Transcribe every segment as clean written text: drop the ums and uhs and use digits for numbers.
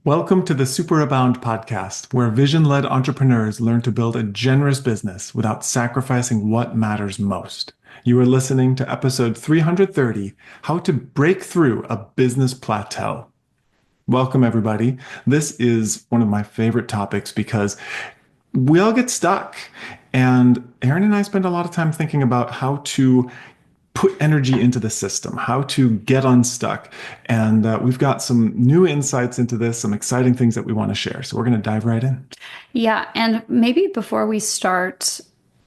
Welcome to the Superabound Podcast, where vision-led entrepreneurs learn to build a generous business without sacrificing what matters most. You are listening to episode 330, How to Break Through a Business Plateau. Welcome, everybody. This is one of my favorite topics because we all get stuck. And Aaron and I spend a lot of time thinking about how to put energy into the system, how to get unstuck. And we've got some new insights into this, some exciting things that we want to share. So we're going to dive right in. Yeah. And maybe before we start,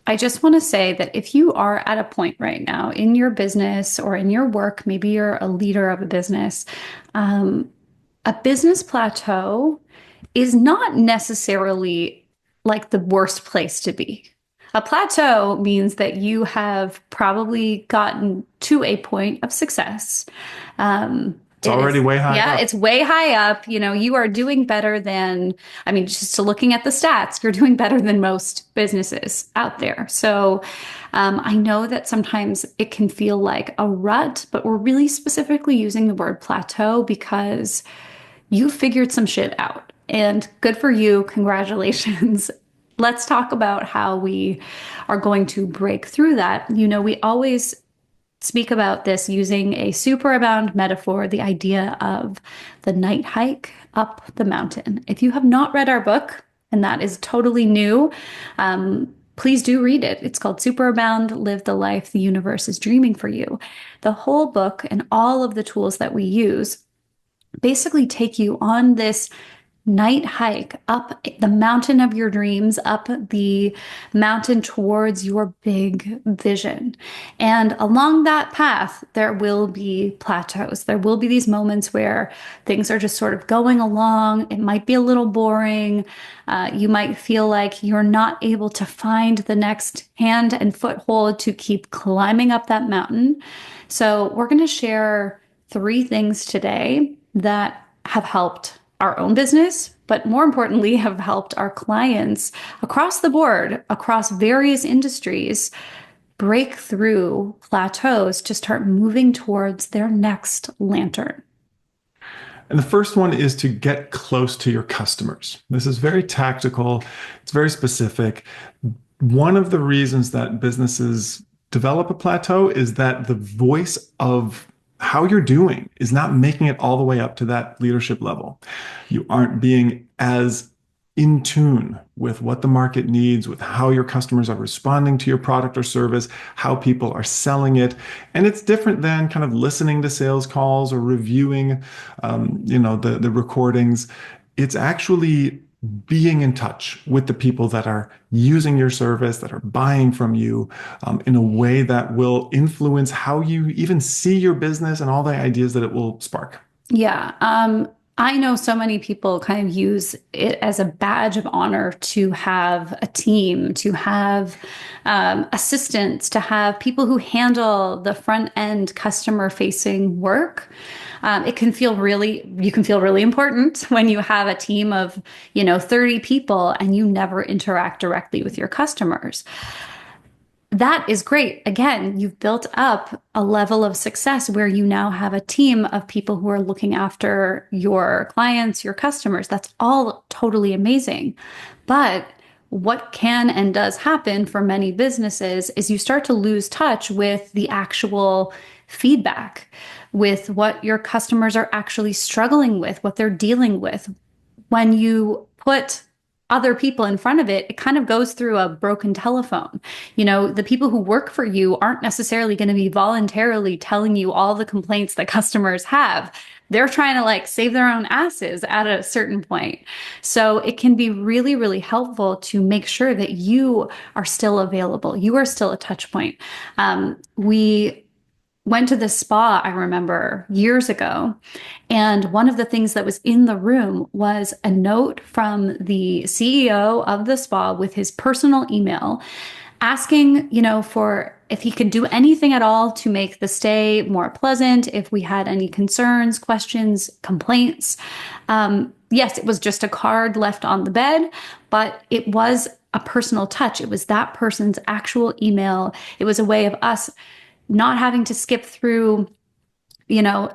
I just want to say that if you are at a point right now in your business or in your work, maybe you're a leader of a business plateau is not necessarily like the worst place to be. A plateau means that you have probably gotten to a point of success. It's already way high yeah, up. it's way high up. You know, you are doing better than, I mean, just to looking at the stats, you're doing better than most businesses out there. So I know that sometimes it can feel like a rut, but we're really specifically using the word plateau because you figured some shit out. And good for you. Congratulations. Let's talk about how we are going to break through that. You know, we always speak about this using a superabound metaphor, the idea of the night hike up the mountain. If you have not read our book, and that is totally new, please do read it. It's called Superabound, Live the Life the Universe is Dreaming for You. The whole book and all of the tools that we use basically take you on this night hike up the mountain of your dreams, up the mountain towards your big vision. And along that path, there will be plateaus. There will be these moments where things are just sort of going along. It might be a little boring. You might feel like you're not able to find the next hand and foothold to keep climbing up that mountain. So we're going to share 3 things today that have helped our own business, but more importantly, have helped our clients across the board, across various industries, break through plateaus to start moving towards their next lantern. And the first one is to get close to your customers. This is very tactical. It's very specific. One of the reasons that businesses develop a plateau is that the voice of how you're doing is not making it all the way up to that leadership level. You aren't being as in tune with what the market needs, with how your customers are responding to your product or service, how people are selling it. And it's different than kind of listening to sales calls or reviewing, the recordings. It's actually being in touch with the people that are using your service, that are buying from you, in a way that will influence how you even see your business and all the ideas that it will spark. Yeah. I know so many people kind of use it as a badge of honor to have a team, to have assistants, to have people who handle the front end customer facing work. You can feel really important when you have a team of, 30 people and you never interact directly with your customers. That is great. Again, you've built up a level of success where you now have a team of people who are looking after your clients, your customers. That's all totally amazing. But what can and does happen for many businesses is you start to lose touch with the actual feedback, with what your customers are actually struggling with, what they're dealing with. When you put other people in front of it, it kind of goes through a broken telephone. The people who work for you aren't necessarily going to be voluntarily telling you all the complaints that customers have. They're trying to save their own asses at a certain point. So it can be really, really helpful to make sure that you are still available. You are still a touch point. We went to the spa, I remember years ago. And one of the things that was in the room was a note from the CEO of the spa with his personal email asking, for if he could do anything at all to make the stay more pleasant, if we had any concerns, questions, complaints. Yes, it was just a card left on the bed, but it was a personal touch. It was that person's actual email. It was a way of us not having to skip through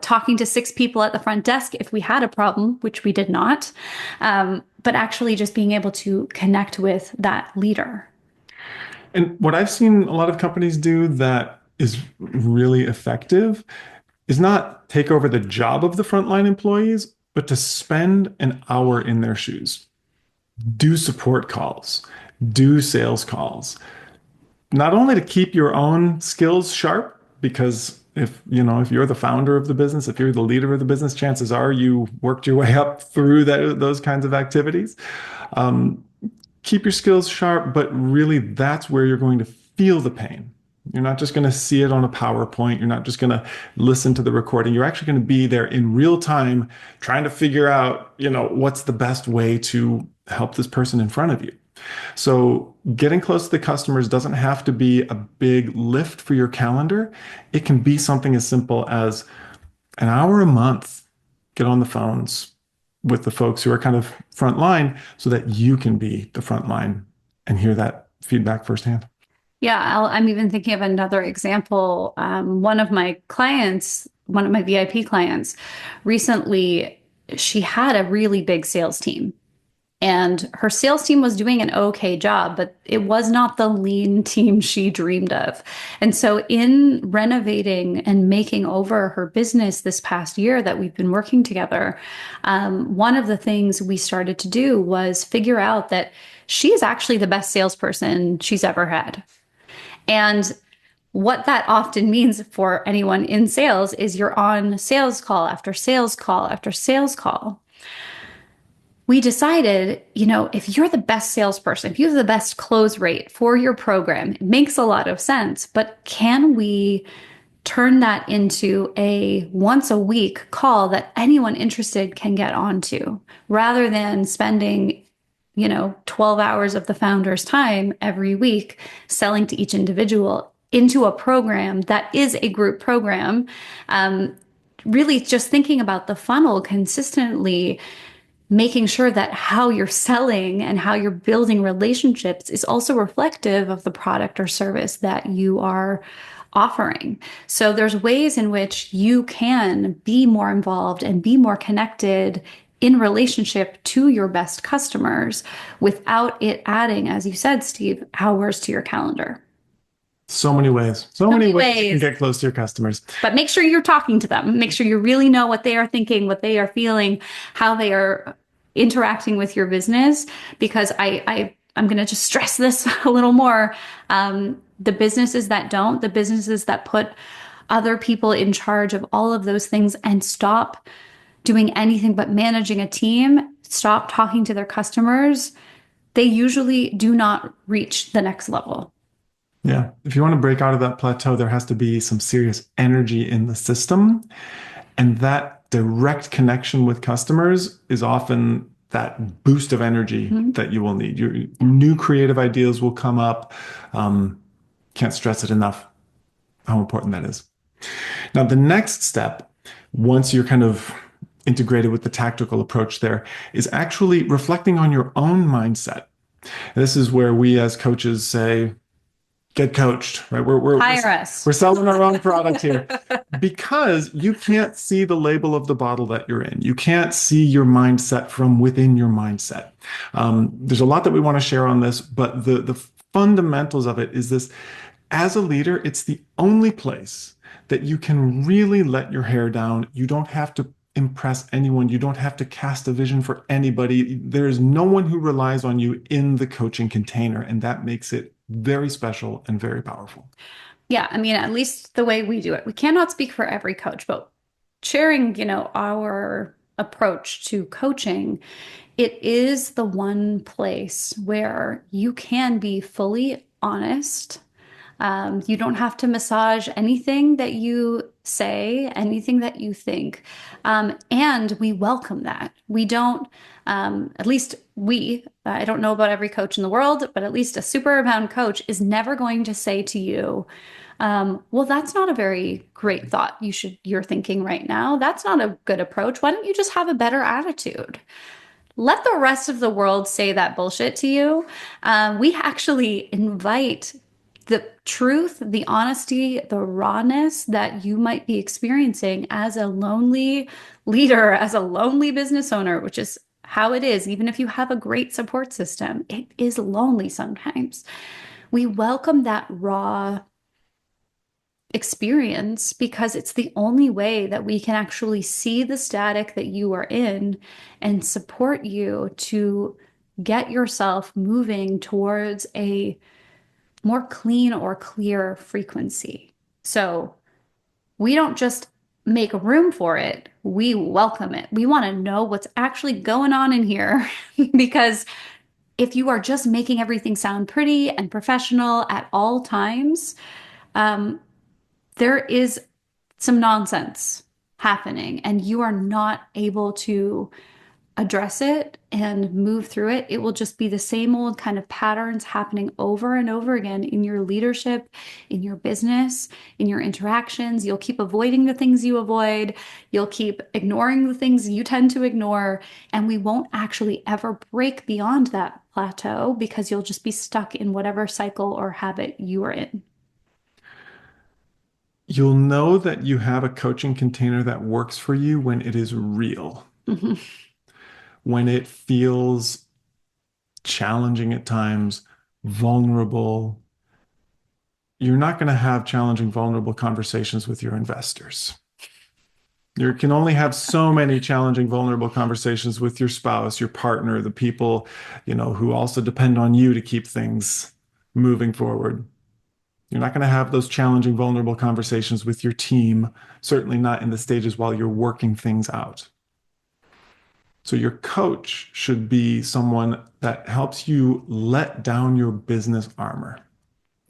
talking to 6 people at the front desk if we had a problem, which we did not, but actually just being able to connect with that leader. And what I've seen a lot of companies do that is really effective is not take over the job of the frontline employees, but to spend an hour in their shoes, do support calls, do sales calls, not only to keep your own skills sharp, because if you're the founder of the business, if you're the leader of the business, chances are you worked your way up through those kinds of activities. Um, Keep your skills sharp, but really that's where you're going to feel the pain. You're not just going to see it on a PowerPoint. You're not just going to listen to the recording. You're actually going to be there in real time trying to figure out, what's the best way to help this person in front of you. So getting close to the customers doesn't have to be a big lift for your calendar. It can be something as simple as an hour a month. Get on the phones with the folks who are kind of front line so that you can be the front line and hear that feedback firsthand. Yeah, I'm even thinking of another example. One of my clients, one of my VIP clients, recently, she had a really big sales team. And her sales team was doing an okay job, but it was not the lean team she dreamed of. And so, in renovating and making over her business this past year that we've been working together, one of the things we started to do was figure out that she is actually the best salesperson she's ever had. And what that often means for anyone in sales is you're on sales call after sales call after sales call. We decided, if you're the best salesperson, if you have the best close rate for your program, it makes a lot of sense. But can we turn that into a once a week call that anyone interested can get onto rather than spending 12 hours of the founder's time every week selling to each individual into a program that is a group program. Really just thinking about the funnel consistently, making sure that how you're selling and how you're building relationships is also reflective of the product or service that you are offering. So there's ways in which you can be more involved and be more connected in relationship to your best customers without it adding, as you said, Steve, hours to your calendar. So many ways. So many ways you can get close to your customers. But make sure you're talking to them. Make sure you really know what they are thinking, what they are feeling, how they are interacting with your business. Because I'm going to just stress this a little more. The businesses that don't, the businesses that put other people in charge of all of those things and stop doing anything but managing a team, stop talking to their customers, they usually do not reach the next level. Yeah. If you want to break out of that plateau, there has to be some serious energy in the system. And that direct connection with customers is often that boost of energy that you will need. Your new creative ideas will come up. Can't stress it enough how important that is. Now, the next step, once you're kind of integrated with the tactical approach there, is actually reflecting on your own mindset. And this is where we as coaches say, get coached, right? Hire us. We're selling our own product here because you can't see the label of the bottle that you're in. You can't see your mindset from within your mindset. There's a lot that we want to share on this, but the fundamentals of it is this. As a leader, it's the only place that you can really let your hair down. You don't have to impress anyone. You don't have to cast a vision for anybody. There is no one who relies on you in the coaching container, and that makes it very special and very powerful. Yeah, I mean, at least the way we do it. We cannot speak for every coach, but sharing, our approach to coaching, it is the one place where you can be fully honest. You don't have to massage anything that you say, anything that you think. And we welcome that. We don't, at least I don't know about every coach in the world, but at least a Superabound coach is never going to say to you, well, that's not a very great thought you're thinking right now. That's not a good approach. Why don't you just have a better attitude? Let the rest of the world say that bullshit to you. We actually invite the truth, the honesty, the rawness that you might be experiencing as a lonely leader, as a lonely business owner, which is how it is. Even if you have a great support system, it is lonely sometimes. We welcome that raw experience because it's the only way that we can actually see the static that you are in and support you to get yourself moving towards a more clean or clear frequency. So we don't just make room for it, we welcome it. We want to know what's actually going on in here because if you are just making everything sound pretty and professional at all times, um, there is some nonsense happening and you are not able to address it and move through it. It will just be the same old kind of patterns happening over and over again in your leadership, in your business, in your interactions. You'll keep avoiding the things you avoid. You'll keep ignoring the things you tend to ignore. And we won't actually ever break beyond that plateau because you'll just be stuck in whatever cycle or habit you are in. You'll know that you have a coaching container that works for you when it is real, Mhm. when it feels challenging at times, vulnerable. You're not going to have challenging, vulnerable conversations with your investors. You can only have so many challenging, vulnerable conversations with your spouse, your partner, the people, who also depend on you to keep things moving forward. You're not going to have those challenging, vulnerable conversations with your team, certainly not in the stages while you're working things out. So your coach should be someone that helps you let down your business armor.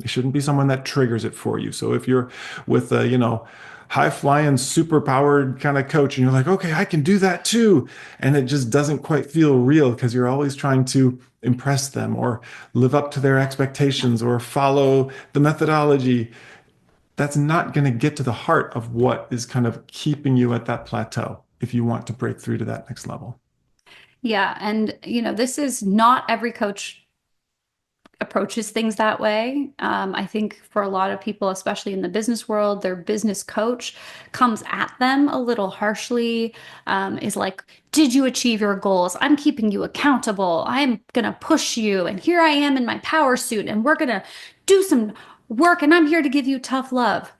It shouldn't be someone that triggers it for you. So if you're with a, high flying, super powered kind of coach and you're like, okay, I can do that too. And it just doesn't quite feel real because you're always trying to impress them or live up to their expectations or follow the methodology. That's not going to get to the heart of what is kind of keeping you at that plateau if you want to break through to that next level. Yeah. And, this is not every coach approaches things that way. I think for a lot of people, especially in the business world, their business coach comes at them a little harshly, is like, did you achieve your goals? I'm keeping you accountable. I'm going to push you. And here I am in my power suit, and we're going to do some work, and I'm here to give you tough love.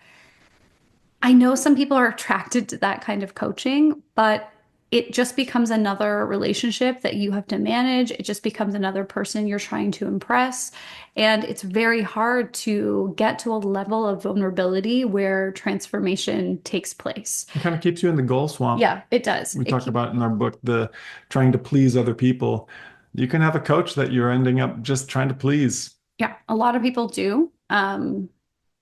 I know some people are attracted to that kind of coaching, but it just becomes another relationship that you have to manage. It just becomes another person you're trying to impress. And it's very hard to get to a level of vulnerability where transformation takes place. It kind of keeps you in the goal swamp. Yeah, it does. We talk about in our book the trying to please other people. You can have a coach that you're ending up just trying to please. Yeah, a lot of people do,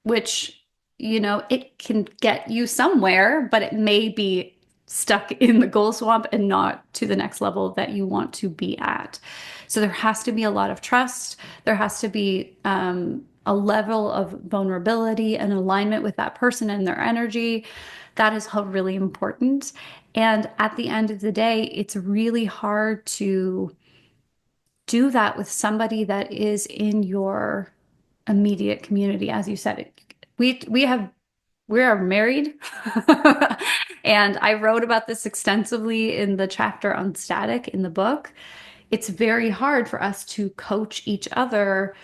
which, it can get you somewhere, but it may be stuck in the goal swamp and not to the next level that you want to be at. So there has to be a lot of trust. There has to be a level of vulnerability and alignment with that person and their energy. That is really important. And at the end of the day, it's really hard to do that with somebody that is in your immediate community. As you said, we are married. And I wrote about this extensively in the chapter on static in the book. It's very hard for us to coach each other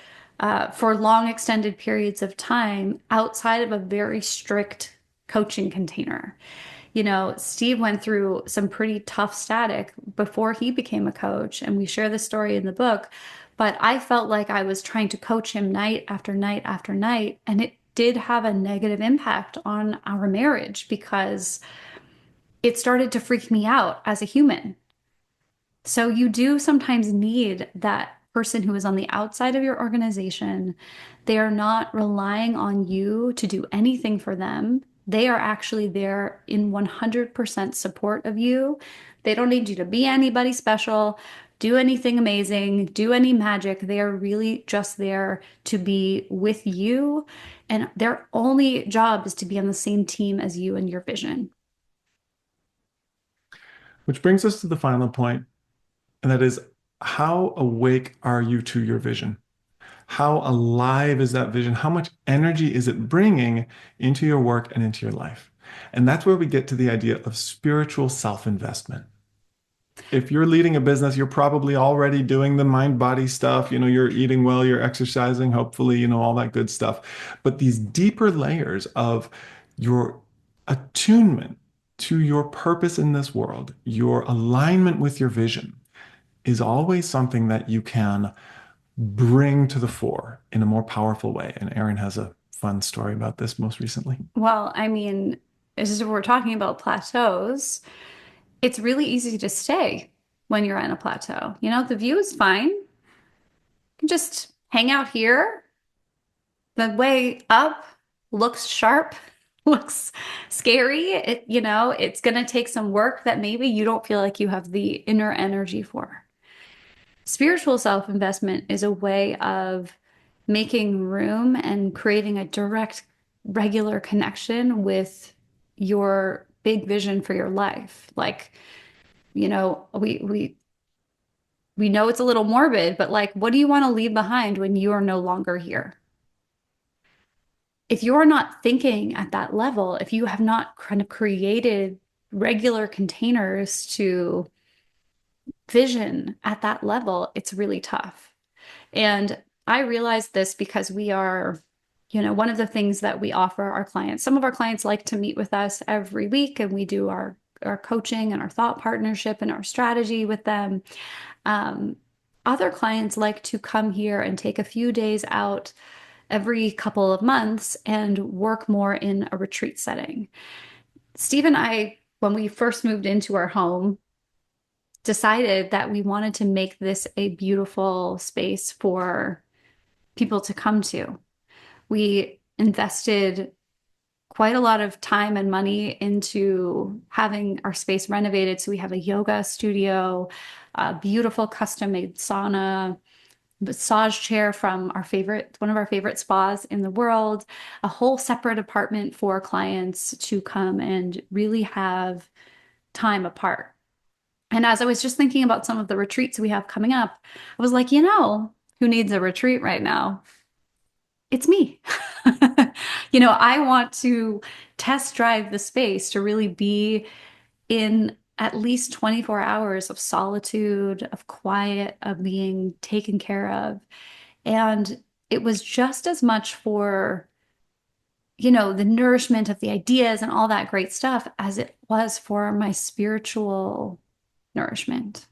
for long extended periods of time outside of a very strict coaching container. Steve went through some pretty tough static before he became a coach, and we share the story in the book. But I felt like I was trying to coach him night after night after night, and it did have a negative impact on our marriage because it started to freak me out as a human. So you do sometimes need that person who is on the outside of your organization. They are not relying on you to do anything for them. They are actually there in 100% support of you. They don't need you to be anybody special, do anything amazing, do any magic. They are really just there to be with you. And their only job is to be on the same team as you and your vision. Which brings us to the final point, and that is how awake are you to your vision? How alive is that vision? How much energy is it bringing into your work and into your life? And that's where we get to the idea of spiritual self-investment. If you're leading a business, you're probably already doing the mind body stuff. You're eating well, you're exercising, hopefully, all that good stuff. But these deeper layers of your attunement to your purpose in this world, your alignment with your vision, is always something that you can bring to the fore in a more powerful way. And Erin has a fun story about this most recently. Well, I mean, as we're talking about plateaus, it's really easy to stay when you're on a plateau. The view is fine. You can just hang out here. The way up looks sharp, looks scary. It's going to take some work that maybe you don't feel like you have the inner energy for. Spiritual self-investment is a way of making room and creating a direct, regular connection with your big vision for your life. Like, we know it's a little morbid, but like, what do you want to leave behind when you are no longer here? If you're not thinking at that level, if you have not kind of created regular containers to vision at that level, it's really tough. And I realized this because we are, one of the things that we offer our clients, some of our clients like to meet with us every week and we do our coaching and our thought partnership and our strategy with them. Other clients like to come here and take a few days out every couple of months and work more in a retreat setting. Steve and I, when we first moved into our home, decided that we wanted to make this a beautiful space for people to come to. We invested quite a lot of time and money into having our space renovated. So we have a yoga studio, a beautiful custom-made sauna, massage chair from one of our favorite spas in the world, a whole separate apartment for clients to come and really have time apart. And as I was just thinking about some of the retreats we have coming up, I was like, who needs a retreat right now? It's me. I want to test drive the space to really be in at least 24 hours of solitude, of quiet, of being taken care of. And it was just as much for, the nourishment of the ideas and all that great stuff as it was for my spiritual nourishment.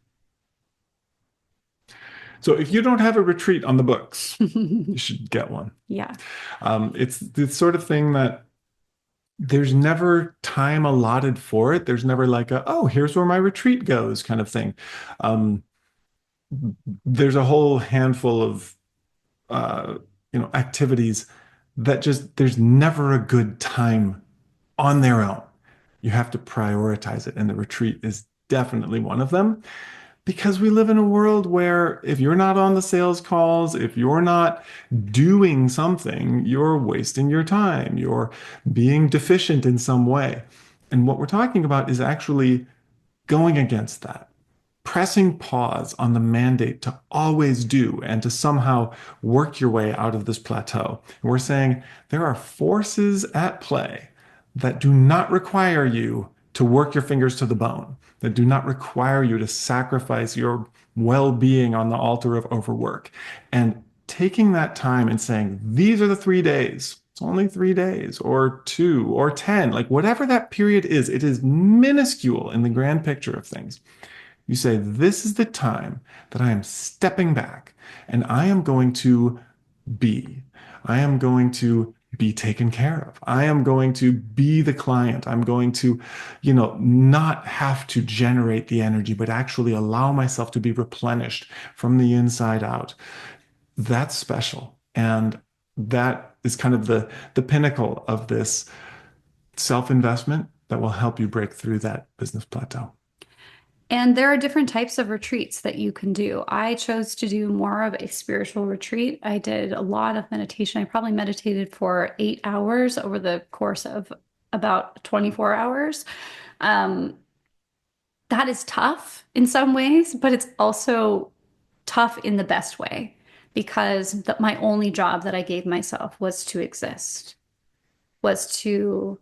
So if you don't have a retreat on the books, you should get one. Yeah. It's the sort of thing that there's never time allotted for it. There's never like oh, here's where my retreat goes kind of thing. Um, there's a whole handful of uh, activities that just there's never a good time on their own. You have to prioritize it, and the retreat is definitely one of them. Because we live in a world where if you're not on the sales calls, if you're not doing something, you're wasting your time. You're being deficient in some way. And what we're talking about is actually going against that, pressing pause on the mandate to always do and to somehow work your way out of this plateau. And we're saying there are forces at play that do not require you to work your fingers to the bone, that do not require you to sacrifice your well-being on the altar of overwork. And taking that time and saying, these are the 3 days. It's only 3 days or 2 or 10, like whatever that period is, it is minuscule in the grand picture of things. You say, this is the time that I am stepping back and I am going to be. I am going to be taken care of. I am going to be the client. I'm going to, not have to generate the energy, but actually allow myself to be replenished from the inside out. That's special. And that is kind of the pinnacle of this self-investment that will help you break through that business plateau. And there are different types of retreats that you can do. I chose to do more of a spiritual retreat. I did a lot of meditation. I probably meditated for 8 hours over the course of about 24 hours. That is tough in some ways, but it's also tough in the best way because my only job that I gave myself was to exist, was to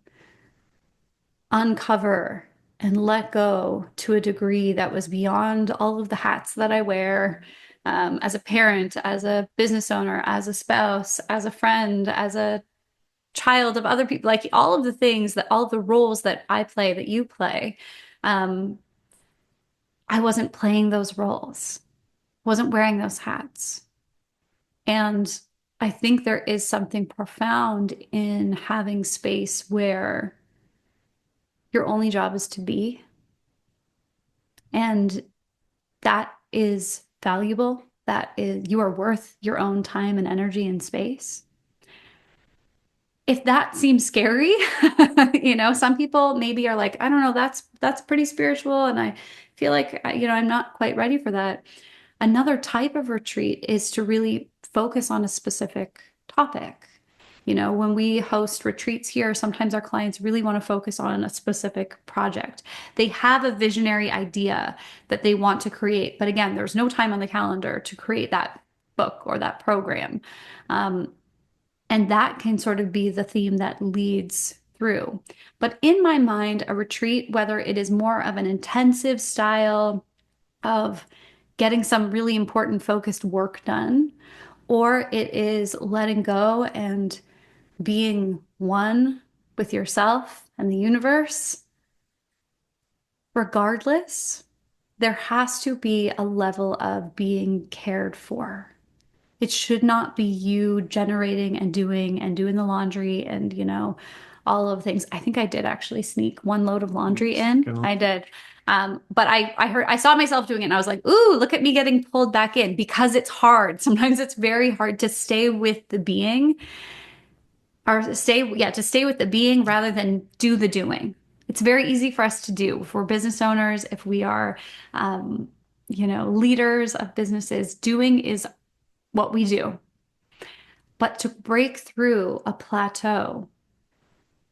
uncover and let go to a degree that was beyond all of the hats that I wear, as a parent, as a business owner, as a spouse, as a friend, as a child of other people, like all of the things that all of the roles that I play, that you play. Um, I wasn't playing those roles, wasn't wearing those hats. And I think there is something profound in having space where your only job is to be. And that is valuable. That is, you are worth your own time and energy and space. If that seems scary, some people maybe are like, I don't know, that's pretty spiritual, and I feel like I'm not quite ready for that. Another type of retreat is to really focus on a specific topic. When we host retreats here, sometimes our clients really want to focus on a specific project. They have a visionary idea that they want to create, but again, there's no time on the calendar to create that book or that program. Um, and that can sort of be the theme that leads through. But in my mind, a retreat, whether it is more of an intensive style of getting some really important focused work done, or it is letting go and being one with yourself and the universe, regardless, there has to be a level of being cared for. It should not be you generating and doing the laundry and, all of the things. I think I did actually sneak one load of laundry in. I did. But I saw myself doing it and I was like, ooh, look at me getting pulled back in, because it's hard. Sometimes it's very hard to stay with the being, to stay with the being rather than do the doing. It's very easy for us to do if we're business owners, if we are, leaders of businesses. Doing is what we do. But to break through a plateau,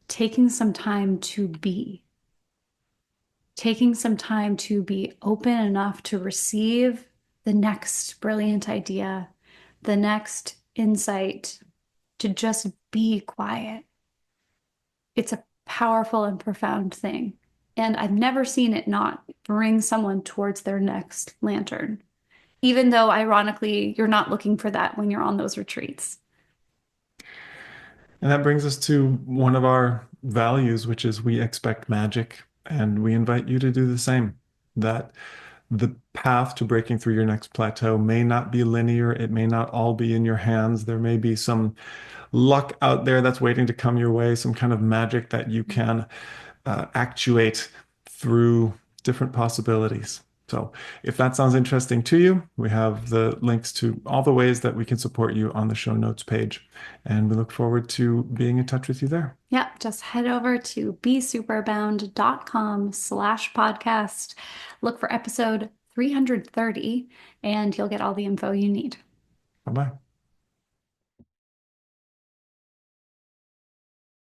taking some time to be, taking some time to be open enough to receive the next brilliant idea, the next insight, to just be quiet. It's a powerful and profound thing. And I've never seen it not bring someone towards their next lantern, even though, ironically, you're not looking for that when you're on those retreats. And that brings us to one of our values, which is we expect magic, and we invite you to do the same. That the path to breaking through your next plateau may not be linear. It may not all be in your hands. There may be some luck out there that's waiting to come your way, some kind of magic that you can actuate through different possibilities. So if that sounds interesting to you, we have the links to all the ways that we can support you on the show notes page. And we look forward to being in touch with you there. Yep, just head over to besuperabound.com/podcast. Look for episode 330 and you'll get all the info you need. Bye-bye.